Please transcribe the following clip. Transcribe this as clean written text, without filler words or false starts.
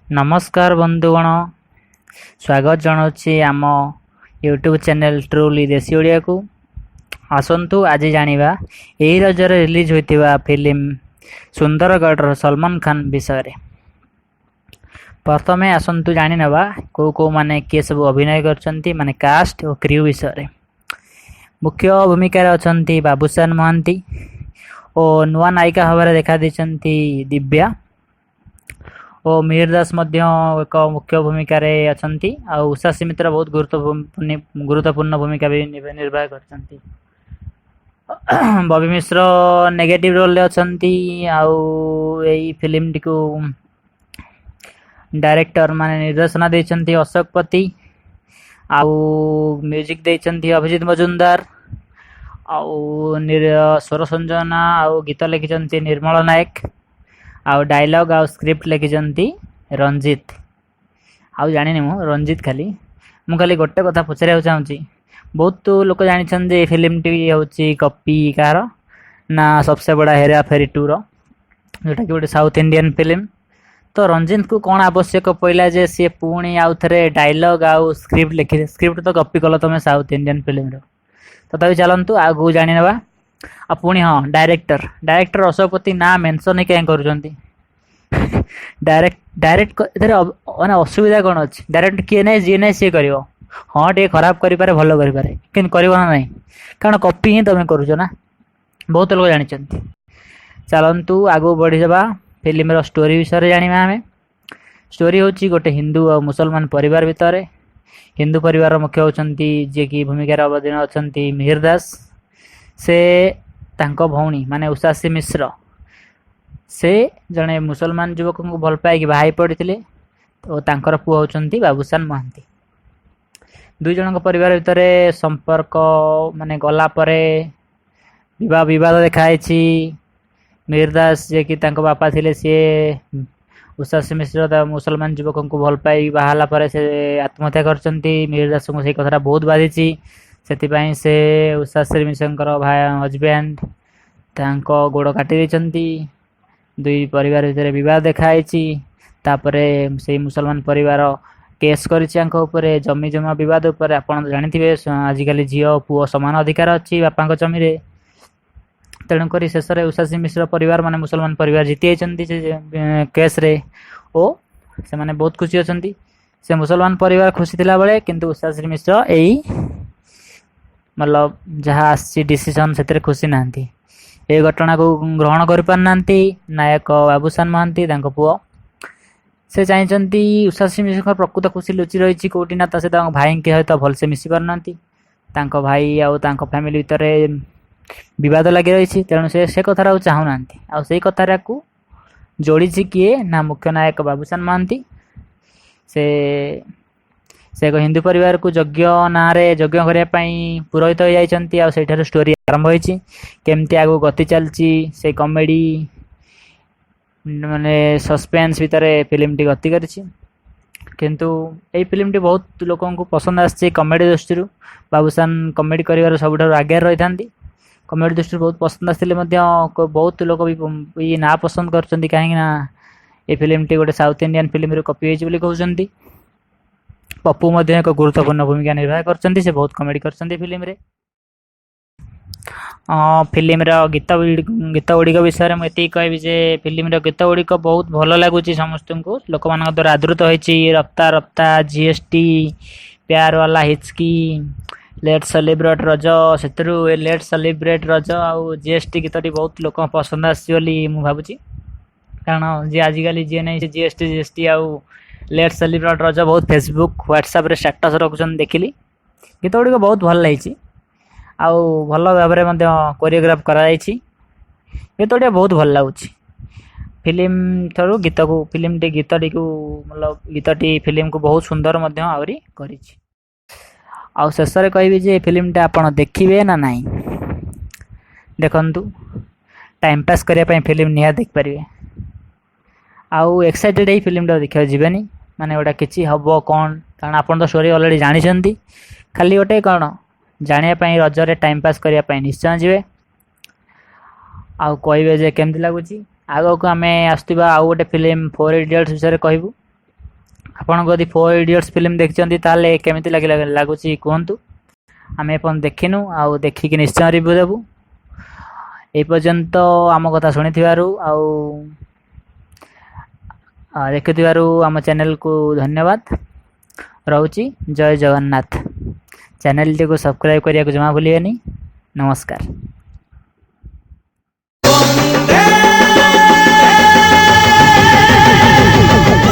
नमस्कार बंधुगण स्वागत जनाऊँगी आम यूट्यूब चैनल ट्रुली देसी ओडिया को आसतु आज जानिबा एही रजर रिलीज होइतिबा फिल्म सुंदरगढ़ सलमान खान विषय प्रथमे आसतु जानि नेबा को माने किए सब अभिनय करछंती माने कास्ट और क्रू विषय मुख्य भूमिका रे अछंती बाबूशान महांती और नुआ नायिका हबारे देखा दिछंती दिव्या और मिहिर दास एक मुख्य भूमिका रे अछंती आ उषासी मित्र बहुत गुरुत्वपूर्ण भूमिका भी निर्वाह करछंती। बॉबी मिश्र नेगेटिव रोल ले अछंती आउ एई फिल्म टी को डायरेक्टर माने निर्देशना देछंती अशोक पति आउ म्यूजिक देछंती अभिजीत मजुमदार आउ स्वर संयोजना आउ गीत लिखिछंती निर्मल नायक आउ डायलॉग आउ स्क्रिप्ट लिखिछंती रंजित आउ जानिनी मु रंजित खाली गोटे कथा पचारिया चाहूँगी बहुत लोग जानी जे फिल्म टी हूँ कॉपी कार ना सबसे बड़ा हेरा फेरी 2 जोटा कि गोटे साउथ इंडियन फिल्म तो रंजित को कौन आवश्यक पड़ा जे सी पुणी आउ थे डायलॉग आउ स्क्रिप्ट लिखी स्क्रिप्ट तो कॉपी कल तुम साउथ इंडियन फिल्म तथापि चलतु आगू जानी नेबा आ पुणी हाँ डायरेक्टर अशोक पति ना मेंशन ही कहीं कर डायरेक्ट माने असुविधा कौन अच्छी डायरेक्ट किए ना जी ना सी कर हाँ टे खराब करें भल करें कि ना कारण कॉपी ही तुम करुच ना बहुत लोग जानी चलतु आगू बढ़ी जावा फिल्म स्टोरी विषय जाना आम स्टोरी हूँ गोटे हिंदू और मुसलमान परिवार भितर हिंदू परिवार मुख्य होती जी की भूमिका अवधीन अच्छा मिहिर दास से तांको भौणी माने उषासी मिश्र से जड़े मुसलमान युवक को भल पाई बाहाई पड़ते और तांकर पुआ होचंती बाबूशान महांती दुई जन परिवार भितर संपर्क माने गला परे विवाद देखाई मिहिर दास जे कि तांको बापा थिले सी उषासी मिश्र मुसलमान युवक को भल पाई बाहाला परे से आत्महत्या करचंती मिहिर दास को सही कथा बहुत बाधिची से से उषाश्री मिश्र भाई हजबैंड तांको गोड़ काटी देछंती दुई परिवार भितर विवाद देखाई तापरे से मुसलमान परिवार केस कर जमी जमा विवाद उपर आपन जानिथिबे आजिकल झील पुओ समान अधिकार अच्छी बापा जमी रे तेणुक शेष में उषाश्री मिश्र परिवार माने मुसलमान परिवार जीति केस रे ओ से माने बहुत खुशी अछंती से मुसलमान परिवार खुशी थिला बेले किंतु उषाश्री मिश्र एई मतलब जहाँ आसी डिसीजन से खुशी ना ये घटना को ग्रहण कर पारना नायक बाबूशान महांती पुओ से चाहती उषाश्री मिश्र प्रकृत खुशी लुचि रही कौटी ना से भाई के सहित भलसे मिसी पारना भाई आउ फैमिली भितर विवाद लगी रही तेणु से कथार चाहूना आई कथार को जोड़ी किए ना मुख्य नायक बाबूशान महांती से एक हिंदू परिवार को यज्ञ ना यज्ञ करने पुरोहित हो जाती आठार स्टोरी आरंभ होती केमती आगू गति चलती से कॉमेडी माने सस्पेंस भितर फिल्म टी गति करिछि किंतु यही फिल्म टी बहुत लोगों को पसंद आछि कॉमेडी दृष्टि बाबूशान कॉमेडी कर सब आगे रही था कॉमेडी दृष्टि बहुत पसंद आसते बहुत लोग भी ना पसंद कर कहीं फिल्म टी गोटे साउथ इंडियन फिल्म कॉपी होती कहते पप्पू एक गुरुत्वपूर्ण भूमिका निर्वाह करछंती से बहुत कॉमेडी करछंती फिल्म रे फिल्म गीत गुड़िक विषय में ये कहबी जे फिल्म गीत गुड़िक बहुत भल लगुच समस्त को लोक मान द्वारा आदृत होती रफ्ता रफ्ता जीएसटी प्यार वाला हिचकी लेट सेलिब्रेट रज से लेट सेलिब्रेट रज आउ जीएसटी गीतटी बहुत लोक पसंद आसी भावुँ कारण जी आजिकल जी नहीं जीएसटी जीएसटी आउ लेट सेलिब्रेट रज बहुत फेसबुक व्हाट्सएप रे स्टेटस रखुन देखिली गीत गुड़िक बहुत भल लगी आउ भल भाव में कोरियोग्राफ गीत गुड़िया बहुत भल लगुच फिल्म थरु गीत को फिल्म टी गीतटी को मतलब गीतटी फिल्म को बहुत सुंदर आहरी कर शेष में कहबी जे फिल्म टा आपड़ देखिए ना नहीं देखु टाइम पास करने फिल्म निहा देख पारे आउ एक्साइटेड ही फिल्म टा देखा जीवेनी माने गोटा किसी हम कौन कारण आप तो स्टोरी अलरेडी जानी खाली गोटे कौन जानापी रजरे टाइम पास करने निश्चय जी आउ कहे जे केमती लगुच आग को आम आसवा आउ गोटे फिल्म 4 इडियट्स विषय कहूँ ଆପଣ ଯଦି 4 ଇଡିୟଟ୍ସ ଫିଲ୍ମ ଦେଖିଛନ୍ତି ତାହେଲେ କେମିତି ଲାଗୁଛି କୁହନ୍ତୁ। ଆମେ ଏପର୍ଯ୍ୟନ୍ତ ଦେଖିନୁ, ଆଉ ଦେଖିକି ନିଶ୍ଚୟ ରିଭ୍ୟୁ ଦେବୁ। এই ପର୍ଯ୍ୟନ୍ତ ଆମ କଥା ଶୁଣିଥିବାରୁ ଆଉ ଦେଖିଥିବାରୁ ଆମ ଚ୍ୟାନେଲକୁ ଧନ୍ୟବାଦ। ରହୁଛି। ଜୟ ଜଗନ୍ନାଥ। ଚ୍ୟାନେଲଟିକୁ ସବସ୍କ୍ରାଇବ୍ କରିବାକୁ ଜମା ଭୁଲିବେନି। ନମସ୍କାର।